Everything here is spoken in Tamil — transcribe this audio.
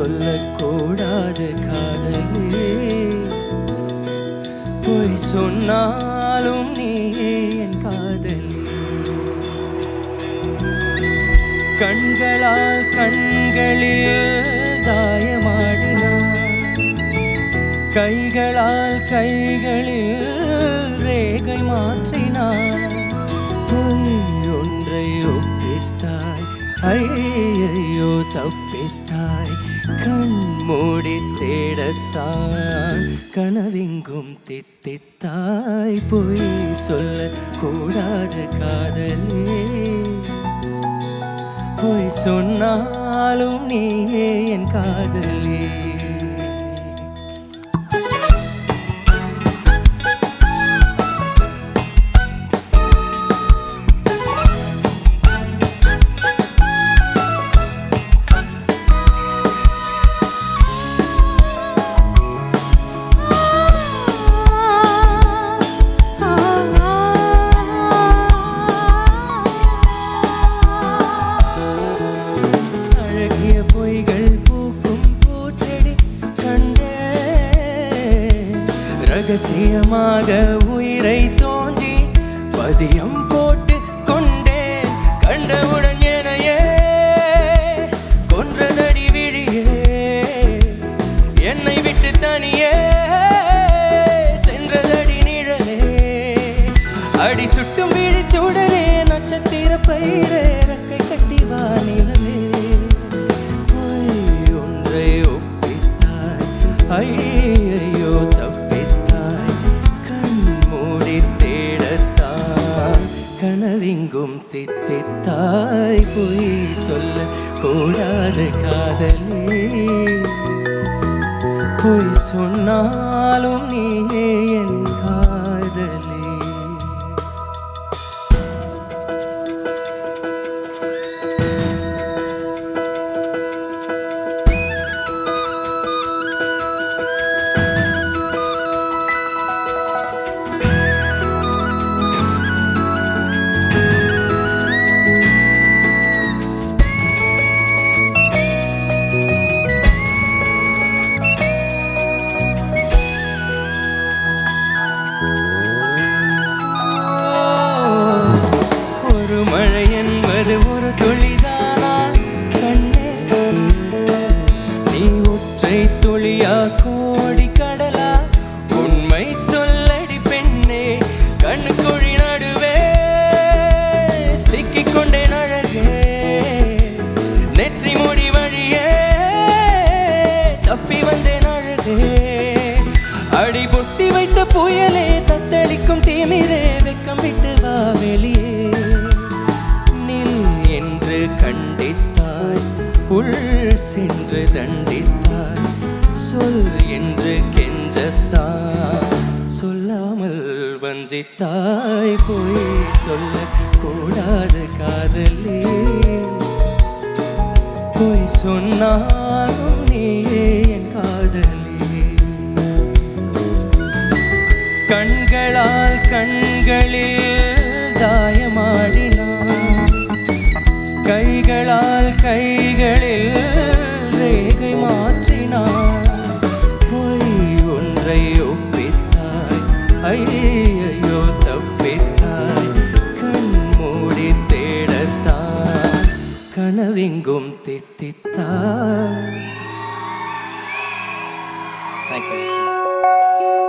சொல்லக்கூடாது காதலே. பொய் சொன்னாலும் நீயே என் காதலே. கண்களால் கண்களில் தாயமாடினான், கைகளால் கைகளில் ரேகை மாற்றினான். பொய் ஒன்றை ஒப்பித்தாய், ஐயையோ தப்பித்தாய். கண் மூடி தேடத்தான் கனவெங்கும் தித்தித்தாய். பொய் சொல்ல கூடாது காதலே. பொய் சொன்னாலும் நீயே என் காதலே. ரகசியமாக உயிரை தோண்டி பதியம் போட்டு கொண்டேன். கண்டவுடன் எனையே கொன்றதடி விழியே, என்னை விட்டு தனியே சென்றதடி நிழலே. அடி சுட்டும் விழி சூடலே, நட்சத்திர பயிரே, ரக்கை கட்டி வானிலவே. பொய் ஒன்றை ஒப்பித்தாய், ஐயையோ கனவெங்கும் தித்தித்தாய். பொய் சொல்ல கூடாது காதலே. பொய் சொன்னாலும் நீயே என் காதலே. ஒரு துளிதானா கண்ணே, நீ ஒற்றை துளியா கோடி கடலா? உண்மை சொல்லடி பெண்ணே, கண்ணுக்குழி நடுவே சிக்கிக்கொண்டேன் அழகே. நெற்றி முடி வழியே தப்பி வந்தேன் அழகே. அடி பொத்தி வைத்த புயலே, தத்தளிக்கும் தீமிரே, வெக்கம் விட்டு வா வெளியே. என்று கண்டித்தாய், உள் சென்று தண்டித்தாய். சொல் என்று கெஞ்சத்தாய், சொல்லாமல் வஞ்சித்தாய். பொய் சொல்ல கூடாது காதலே. பொய் சொன்னாலும் நீயே என் காதலே. கண்களால் கண்களில் தாயமாடினான், கைகளால் கைகளில் ரேகை மாற்றினான். பொய் ஒன்றை ஒப்பித்தாய், ஐயையோ தப்பித்தாய். கண் மூடி தேடத்தான் கனவெங்கும் தித்தித்தாய். Thank you.